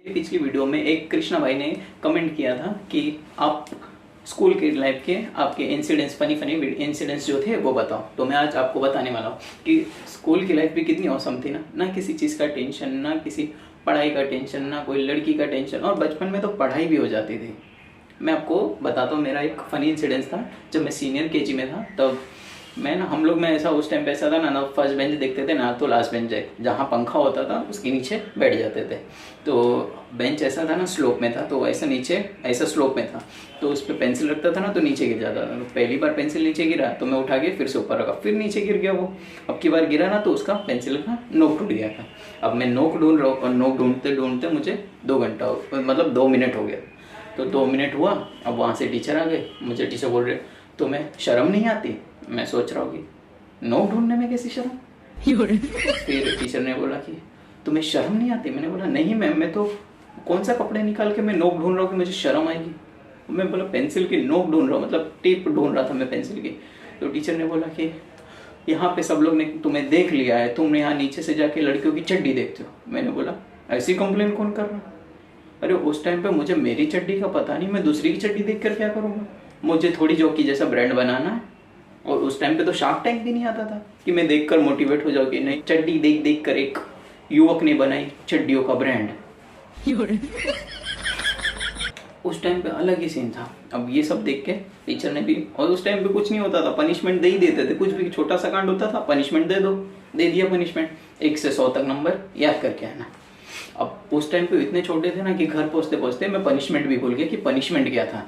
पिछली वीडियो में एक कृष्णा भाई ने कमेंट किया था कि आप स्कूल के लाइफ के आपके इंसिडेंट्स फनी इंसिडेंट्स जो थे वो बताओ। तो मैं आज आपको बताने वाला हूँ कि स्कूल की लाइफ भी कितनी औसम थी ना किसी चीज़ का टेंशन, ना किसी पढ़ाई का टेंशन, ना कोई लड़की का टेंशन, और बचपन में तो पढ़ाई भी हो जाती थी। मैं आपको बताता हूँ, मेरा एक फ़नी इंसिडेंस था। जब मैं सीनियर केजी में था तब मैं ना हम लोग में ऐसा उस टाइम पे ऐसा था ना फर्स्ट बेंच देखते थे ना तो लास्ट बेंच है, जहाँ पंखा होता था उसके नीचे बैठ जाते थे। तो बेंच ऐसा था ना स्लोप में था, तो ऐसा नीचे ऐसा स्लोप में था, तो उस पर पेंसिल रखता था ना तो नीचे गिर जाता था। तो पहली बार पेंसिल नीचे गिरा तो मैं उठा के फिर से ऊपर रखा, फिर नीचे गिर गया वो। अब की बार गिरा ना तो उसका पेंसिल का नोक टूट गया था। अब मैं नोक ढूंढ रहा हूँ और नोक ढूंढते ढूंढते मुझे 2 घंटा मतलब 2 मिनट हो गया। तो 2 मिनट हुआ, अब वहाँ से टीचर आ गए, मुझे टीचर बोल रहे तुम्हें शर्म नहीं आती। मैं सोच रहा हूँ कि नोक ढूंढने में कैसी शर्म। फिर टीचर ने बोला कि तुम्हें शर्म नहीं आती। मैंने बोला नहीं मैम, मैं तो कौन सा कपड़े निकाल के मैं नोक ढूंढ रहा हूँ कि मुझे शर्म आएगी। मैं बोला पेंसिल की नोक ढूंढ रहा हूँ, मतलब टिप ढूंढ रहा था मैं पेंसिल की। तो टीचर ने बोला कि यहाँ पे सब लोग ने तुम्हें देख लिया है, तुम यहाँ नीचे से जाके लड़कियों की चड्डी देखते हो। मैंने बोला ऐसी कंप्लेन कौन कर रहा। अरे उस टाइम पे मुझे मेरी चड्डी का पता नहीं, मैं दूसरी की चड्डी देख कर क्या करूँगा। मुझे थोड़ी जॉकी जैसा ब्रांड बनाना है। और उस टाइम पे तो शार्क टैंक भी नहीं आता था कि मैं देखकर मोटिवेट हो जाऊँ कि नहीं, चड्डी देख देख कर एक युवक ने बनाई चड्डियों का ब्रांड। उस टाइम पे अलग ही सीन था। अब ये सब देख के टीचर ने भी, और उस टाइम पे कुछ नहीं होता था, पनिशमेंट दे ही देते थे। कुछ भी छोटा सा कांड होता था पनिशमेंट दे दो, दे दिया पनिशमेंट, 1 से 100 तक नंबर याद करके आना। अब उस टाइम पे इतने छोटे थे ना कि घर पहुँचते पहुँचते मैं पनिशमेंट भी भूल गया कि पनिशमेंट क्या था।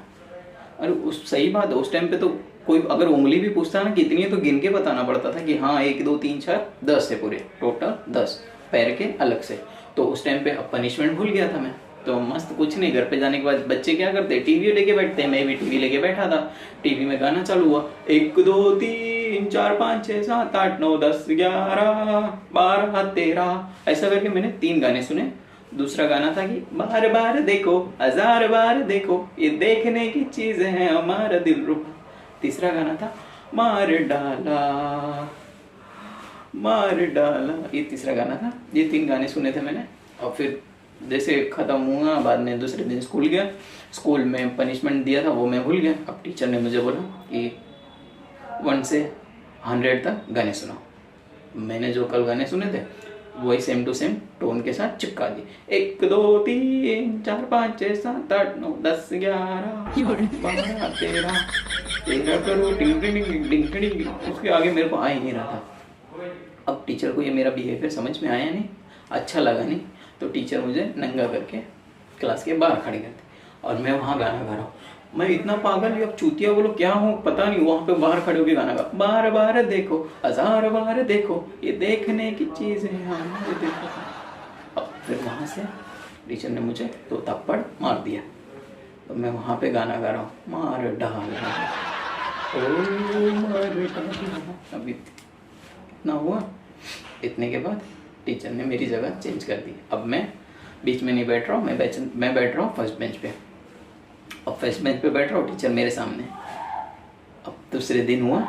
अरे उस सही बात है, उस टाइम पे तो कोई अगर उंगली भी पूछता ना कितनी है तो गिन के बताना पड़ता था कि हाँ 1 2 3 4 10 है, पूरे टोटल 10 पैर के अलग से। तो उस टाइम पे अब पनिशमेंट भूल गया था मैं। तो मस्त कुछ नहीं, घर पे जाने के बाद बच्चे क्या करते, टीवी लेके बैठते। मैं भी टीवी लेके बैठा था, टीवी में गाना चालू हुआ 1 2 3 4 5 6 7 8 9 10 11 12 13, ऐसा करके मैंने 3 गाने सुने। दूसरा गाना था कि बार बार देखो, 1000 बार देखो, ये देखने की चीज है हमारा दिल रुबा। तीसरा गाना था मार डाला मार डाला, ये तीसरा गाना था। ये 3 गाने सुने थे मैंने। और फिर जैसे खत्म हुआ, बाद में दूसरे दिन स्कूल गया। स्कूल में पनिशमेंट दिया था वो मैं भूल गया। अब टीचर ने मुझे बोला कि 1 से 100 तक गाने सुनाओ। मैंने जो कल गाने सुने थे वही सेम टू सेम टोन के साथ चिपका दी। 1 2 3 4 5 6 7 8 9 10 11 12 13 करो टिंग टिंग टिंग टिंग। उसके आगे मेरे को आ ही नहीं रहा था। अब टीचर को ये मेरा बिहेवियर समझ में आया नहीं, अच्छा लगा नहीं, तो टीचर मुझे नंगा करके क्लास के बाहर खड़े करते और मैं वहाँ गाना गा रहा हूँ। मैं इतना पागल, अब चूतिया बोलो क्या हूँ पता नहीं, वहाँ पे बाहर खड़े होकर गाना गा बार बार देखो, 1000 बार देखो, ये देखने की चीज है हमारे देखो। अब फिर वहाँ से टीचर ने मुझे 2 थप्पड़ मार दिया। तो मैं वहाँ पे गाना गा रहा हूँ मार डाला ओ मार डाला। अभी इतना हुआ, इतने के बाद टीचर ने मेरी जगह चेंज कर दी। अब मैं बीच में नहीं बैठ रहा हूँ, मैं बैठ रहा हूँ फर्स्ट बेंच पे। अब फर्स्ट बेंच पे बैठ रहा हूँ, टीचर मेरे सामने। अब दूसरे दिन हुआ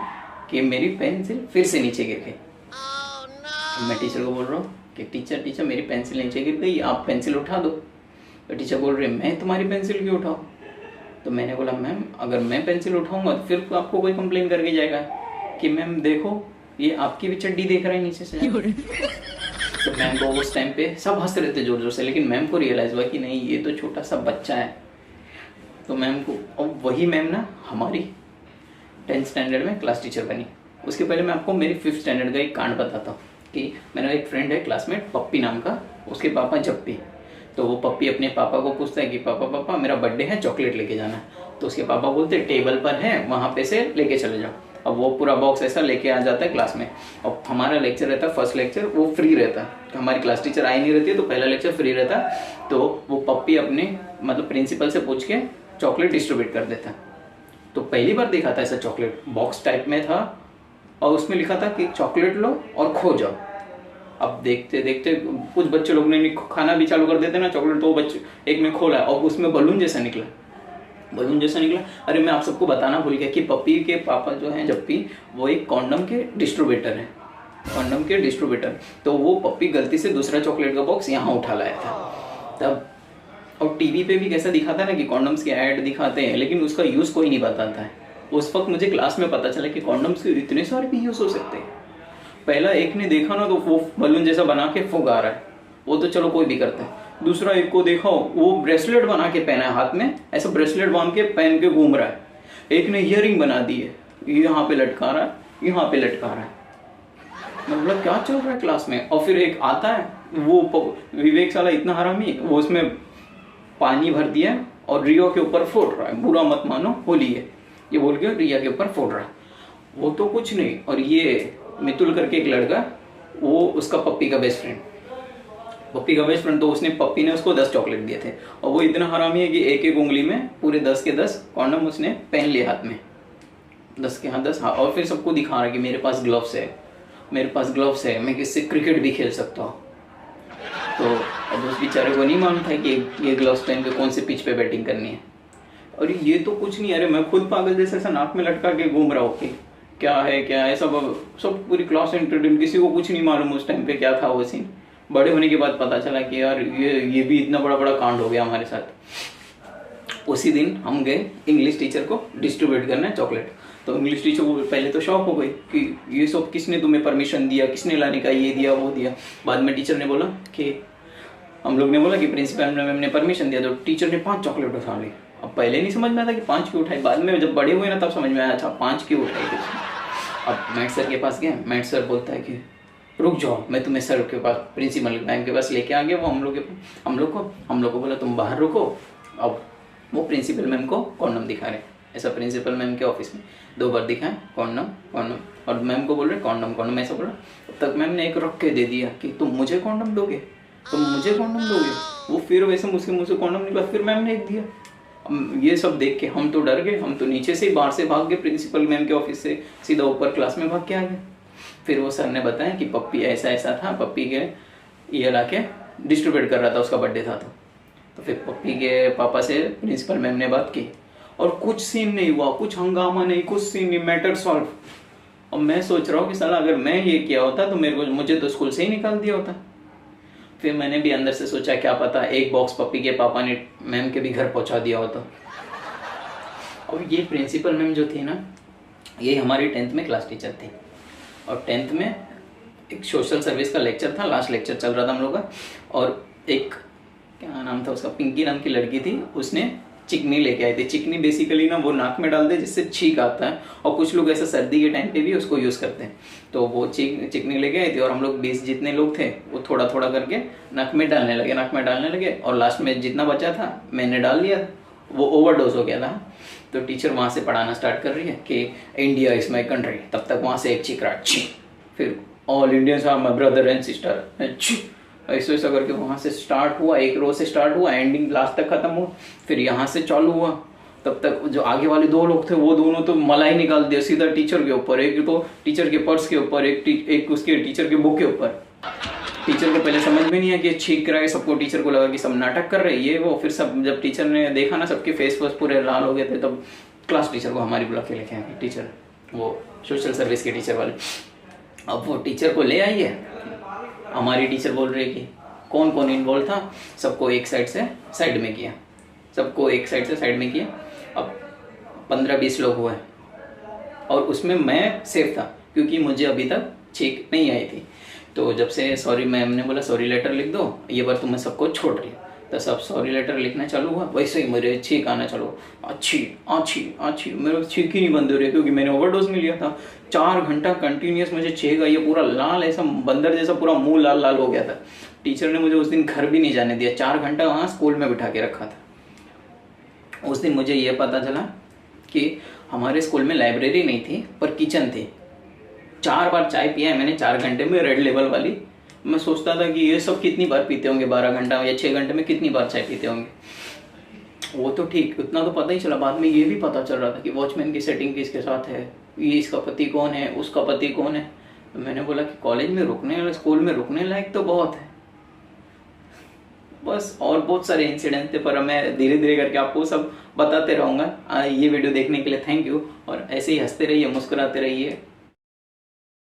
कि मेरी पेंसिल फिर से नीचे गिर गई। मैं टीचर को बोल रहा हूँ कि टीचर मेरी पेंसिल नीचे गिर गई, आप पेंसिल उठा दो। तो टीचर बोल रहे मैं तुम्हारी पेंसिल क्यों उठाऊँ। तो मैंने बोला मैम अगर मैं पेंसिल उठाऊँगा तो फिर आपको कोई कंप्लेन करके जाएगा कि मैम देखो ये आपकी भी चड्डी देख रहा है नीचे से। तो मैम को उस टाइम पे सब हंस रहे थे जोर जोर से, लेकिन मैम को रियलाइज हुआ कि नहीं ये तो छोटा सा बच्चा है। तो मैम को, और वही मैम ना हमारी 10th स्टैंडर्ड में क्लास टीचर बनी। उसके पहले मैं आपको मेरी 5th स्टैंडर्ड का एक कांड बताता हूँ कि मेरा एक फ्रेंड है क्लासमेट पप्पी नाम का, उसके पापा जप्पी। तो वो पप्पी अपने पापा को पूछता है कि पापा मेरा बर्थडे है, चॉकलेट लेके जाना। तो उसके पापा बोलते टेबल पर है वहाँ पे से लेके चले जाओ। अब वो पूरा बॉक्स ऐसा लेके आ जाता है क्लास में। और हमारा लेक्चर रहता है फर्स्ट लेक्चर, वो फ्री रहता है, हमारी क्लास टीचर आई नहीं रहती है तो पहला लेक्चर फ्री रहता है। तो वो पप्पी अपने मतलब प्रिंसिपल से पूछ के चॉकलेट डिस्ट्रीब्यूट कर देता। तो पहली बार देखा था ऐसा, चॉकलेट बॉक्स टाइप में था और उसमें लिखा था कि चॉकलेट लो और खो जाओ। अब देखते देखते कुछ बच्चे लोग ने खाना भी चालू कर देते ना चॉकलेट, तो बच्चे एक में खोला और उसमें बलून जैसा निकला। अरे मैं आप सबको बताना भूल गया कि पप्पी के पापा जो हैं जप्पी, वो एक कॉन्डम के डिस्ट्रीब्यूटर हैं, कॉन्डम के डिस्ट्रीब्यूटर। तो वो पप्पी गलती से दूसरा चॉकलेट का बॉक्स यहाँ उठा लाया था। तब और टीवी पे भी कैसा दिखाता है ना कि कॉन्डम्स की ऐड दिखाते हैं, लेकिन उसका यूज़ कोई नहीं बताता है। उस वक्त मुझे क्लास में पता चला कि कॉन्डम्स के इतने सारे भी यूज़ हो सकते हैं। पहला एक ने देखा ना तो वो बलून जैसा बना के फुगा रहा है, वो तो चलो कोई भी करता है। दूसरा एक को देखा वो ब्रेसलेट बना के पहना है हाथ में, ऐसा ब्रेसलेट बांध के पहन के घूम रहा है। एक ने ईयरिंग बना दी है, यहाँ पे लटका रहा है, यहाँ पे लटका रहा है। मतलब क्या चल रहा है क्लास में। और फिर एक आता है वो विवेक साला इतना हरामी, वो उसमें पानी भर दिया और रियो के ऊपर फोड़ रहा है, बुरा मत मानो होली है ये बोल के रिया के ऊपर फोड़ रहा है। वो तो कुछ नहीं। और ये मितुल करके एक लड़का, वो उसका पप्पी का बेस्ट फ्रेंड, पप्पी का बेस्ट फ्रेंड, तो उसने पप्पी ने उसको 10 चॉकलेट दिए थे। और वो इतना हरामी है कि एक एक उंगली में पूरे 10 के 10 कॉन्डम उसने पहन लिए हाथ में, 10 के हाथ 10 हाँ। और फिर सबको दिखा रहा है कि मेरे पास ग्लव्स है, मेरे पास ग्लव्स है, मैं किससे क्रिकेट भी खेल सकता हूँ। तो अब उस बेचारे को नहीं मालूम था कि ये ग्लव्स पहन के कौन से पिच पे बैटिंग करनी है। और ये तो कुछ नहीं, अरे मैं खुद पागल जैसे ऐसा नाक में लटका के घूम रहा हूँ कि क्या है सब पूरी क्लास एंटरटेन, किसी को कुछ नहीं मालूम उस टाइम पे क्या था वो सीन। बड़े होने के बाद पता चला कि यार ये भी इतना बड़ा बड़ा कांड हो गया हमारे साथ। उसी दिन हम गए इंग्लिश टीचर को डिस्ट्रीब्यूट करना है चॉकलेट। तो इंग्लिश टीचर को पहले तो शौक हो गई कि ये सब किसने तुम्हें परमिशन दिया, किसने लाने का, ये दिया वो दिया। बाद में टीचर ने बोला कि हम लोग ने बोला कि प्रिंसिपल मैम ने परमिशन दिया। तो टीचर ने 5 चॉकलेट उठा ली। अब पहले नहीं समझ में आता कि 5 क्यों उठाई, बाद में जब बड़े हुए ना तब समझ में आया अच्छा 5 क्यों उठाई कुछ। अब मैथ सर के पास गए, मैथ सर बोलता है कि रुक जाओ मैं तुम्हें सर के पास प्रिंसिपल मैम के पास लेके आ गया। वो हम लोग को बोला तुम बाहर रुको। अब वो प्रिंसिपल मैम को कॉन्डम दिखा रहे, ऐसा प्रिंसिपल मैम के ऑफिस में 2 बार दिखाए कॉन्डम, और मैम को बोल रहे कॉन्डम ऐसा बोला। तब तक मैम ने एक रख के दे दिया कि तुम मुझे कॉन्डम दोगे, तुम मुझे कॉन्डम दोगे। वो फिर वैसे मुझसे मुझे कॉन्डम निकला, फिर मैम ने एक दिया। ये सब देख के हम तो डर गए, हम तो नीचे से ही बाहर से भाग गए, प्रिंसिपल मैम के ऑफिस से सीधा ऊपर क्लास में भाग के आ गए। फिर वो सर ने बताया कि पप्पी ऐसा ऐसा था, पप्पी के ये ला के डिस्ट्रीब्यूट कर रहा था, उसका बर्थडे था। तो फिर पप्पी के पापा से प्रिंसिपल मैम ने बात की और कुछ सीन नहीं हुआ, कुछ हंगामा नहीं, कुछ सीन नहीं, मैटर सॉल्व। और मैं सोच रहा हूँ कि साला अगर मैं ये किया होता तो मुझे तो स्कूल से ही निकाल दिया होता। फिर मैंने भी अंदर से सोचा क्या पता एक बॉक्स पप्पी के पापा ने मैम के भी घर पहुंचा दिया होता। और ये प्रिंसिपल मैम जो थी ना, ये हमारी 10th में क्लास टीचर थी। और 10th में एक सोशल सर्विस का लेक्चर था, लास्ट लेक्चर चल रहा था हम लोग का। और एक क्या नाम था उसका, पिंकी नाम की लड़की थी, उसने चिकनी लेके आई थी। चिकनी बेसिकली ना वो नाक में डालते हैं जिससे छींक आता है, और कुछ लोग ऐसा सर्दी के टाइम पे भी उसको यूज़ करते हैं। तो वो चिकनी लेके आई थी और हम लोग 20 जितने लोग थे वो थोड़ा थोड़ा करके नाक में डालने लगे। और लास्ट में जितना बचा था मैंने डाल लिया, वो ओवरडोज हो गया था। तो टीचर वहाँ से पढ़ाना स्टार्ट कर रही है कि इंडिया इज माई कंट्री। तब तक वहाँ से एक चीख रहा छी, फिर all Indians are my brother and sister छी, ऐसा ऐसा करके वहाँ से स्टार्ट हुआ, एक रो से स्टार्ट हुआ, एंडिंग लास्ट तक खत्म हुआ। फिर यहाँ से चालू हुआ। तब तक जो आगे वाले 2 लोग थे वो दोनों तो मलाई निकाल दिया सीधा टीचर के ऊपर, एक तो टीचर के पर्स के ऊपर, एक उसके टीचर के बुक के ऊपर। टीचर को पहले समझ में नहीं है कि छींक रहा है, सबको टीचर को लगा कि सब नाटक कर रहे हैं ये वो। फिर सब जब टीचर ने देखा ना सबके फेस पूरे लाल हो गए थे, तब क्लास टीचर को हमारी बुला के लेके आए टीचर, वो सोशल सर्विस के टीचर वाले। अब वो टीचर को ले आई है, हमारी टीचर बोल रही है कि कौन कौन इन्वॉल्व था, सबको एक साइड से साइड में किया, सबको एक साइड से साइड में किया। अब 15-20 लोग हुए और उसमें मैं सेफ था क्योंकि मुझे अभी तक छींक नहीं आई थी। तो जब से सॉरी मैम ने बोला सॉरी लेटर लिख दो, ये बार तुम्हें सबको छोड़ रही, तो सब सॉरी लेटर लिखना चालू हुआ। वैसे ही मेरे छींक आना चालू, अच्छी मेरे छींक ही नहीं बंद हो रही क्योंकि मैंने ओवरडोज में लिया था। 4 घंटा कंटिन्यूस मुझे छींक आई, ये पूरा लाल ऐसा बंदर जैसा पूरा मुंह लाल लाल हो गया था। टीचर ने मुझे उस दिन घर भी नहीं जाने दिया, 4 घंटा वहाँ स्कूल में बिठा के रखा था। उस दिन मुझे ये पता चला कि हमारे स्कूल में लाइब्रेरी नहीं थी पर किचन थी। 4 बार चाय पिया है मैंने 4 घंटे में, रेड लेबल वाली। मैं सोचता था कि ये सब कितनी बार पीते होंगे, 12 घंटा या 6 घंटे में कितनी बार चाय पीते होंगे। वो तो ठीक, उतना तो पता ही चला। बाद में ये भी पता चल रहा था कि वॉचमैन की सेटिंग किसके साथ है, ये इसका पति कौन है, उसका पति कौन है। तो मैंने बोला कि कॉलेज में रुकने, स्कूल में रुकने लायक तो बहुत है बस। और बहुत सारे इंसिडेंट थे पर मैं धीरे धीरे करके आपको सब बताते रहूँगा। ये वीडियो देखने के लिए थैंक यू, और ऐसे ही हंसते रहिए, मुस्कुराते रहिए।